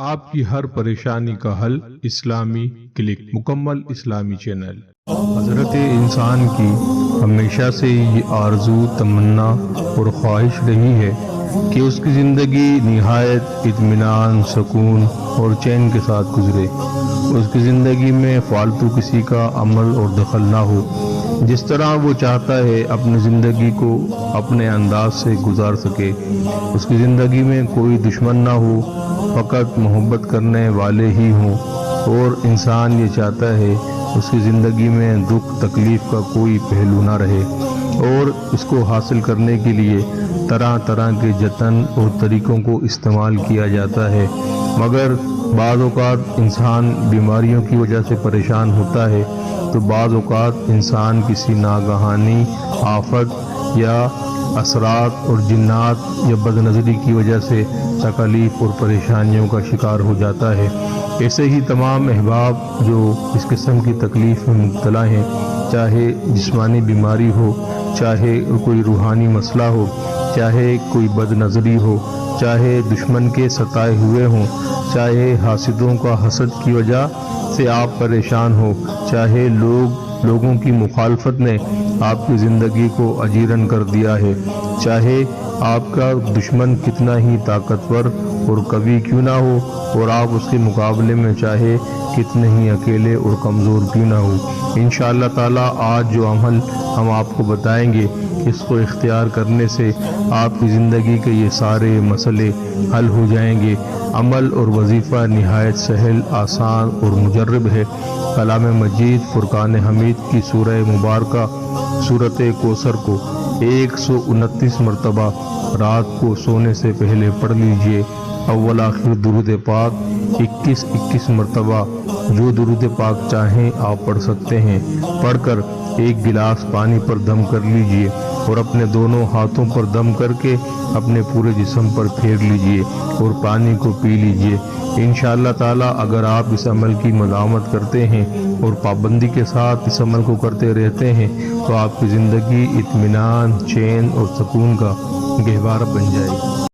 آپ کی ہر پریشانی کا حل اسلامی کلک، مکمل اسلامی چینل۔ حضرت انسان کی ہمیشہ سے یہ آرزو، تمنا اور خواہش رہی ہے کہ اس کی زندگی نہایت اطمینان، سکون اور چین کے ساتھ گزرے۔ اس کی زندگی میں فالتو کسی کا عمل اور دخل نہ ہو۔ جس طرح وہ چاہتا ہے اپنی زندگی کو اپنے انداز سے گزار سکے۔ اس کی زندگی میں کوئی دشمن نہ ہو، فقط محبت کرنے والے ہی ہوں۔ اور انسان یہ چاہتا ہے اس کی زندگی میں دکھ تکلیف کا کوئی پہلو نہ رہے، اور اس کو حاصل کرنے کے لیے طرح طرح کے جتن اور طریقوں کو استعمال کیا جاتا ہے، مگر بعض اوقات انسان بیماریوں کی وجہ سے پریشان ہوتا ہے، تو بعض اوقات انسان کسی ناگہانی آفت یا اثرات اور جنات یا بد نظری کی وجہ سے تکلیف اور پریشانیوں کا شکار ہو جاتا ہے۔ ایسے ہی تمام احباب جو اس قسم کی تکلیف میں مبتلا ہیں، چاہے جسمانی بیماری ہو، چاہے کوئی روحانی مسئلہ ہو، چاہے کوئی بد نظری ہو، چاہے دشمن کے ستائے ہوئے ہوں، چاہے حاسدوں کا حسد کی وجہ سے آپ پریشان ہو، چاہے لوگوں کی مخالفت نے آپ کی زندگی کو اجیرن کر دیا ہے، چاہے آپ کا دشمن کتنا ہی طاقتور اور قوی کیوں نہ ہو، اور آپ اس کے مقابلے میں چاہے کتنے ہی اکیلے اور کمزور کیوں نہ ہو، انشاءاللہ تعالی آج جو عمل ہم آپ کو بتائیں گے، اس کو اختیار کرنے سے آپ کی زندگی کے یہ سارے مسئلے حل ہو جائیں گے۔ عمل اور وظیفہ نہایت سہل، آسان اور مجرب ہے۔ کلام مجید فرقان حمید کی سورہ مبارکہ سورۃ کوثر کو 129 مرتبہ رات کو سونے سے پہلے پڑھ لیجئے۔ اول آخر درود پاک 21 مرتبہ، جو درود پاک چاہیں آپ پڑھ سکتے ہیں، پڑھ کر ایک گلاس پانی پر دم کر لیجئے، اور اپنے دونوں ہاتھوں پر دم کر کے اپنے پورے جسم پر پھیر لیجئے اور پانی کو پی لیجئے۔ انشاءاللہ تعالی اگر آپ اس عمل کی مداومت کرتے ہیں اور پابندی کے ساتھ اس عمل کو کرتے رہتے ہیں، تو آپ کی زندگی اطمینان، چین اور سکون کا گہوارہ بن جائے گی۔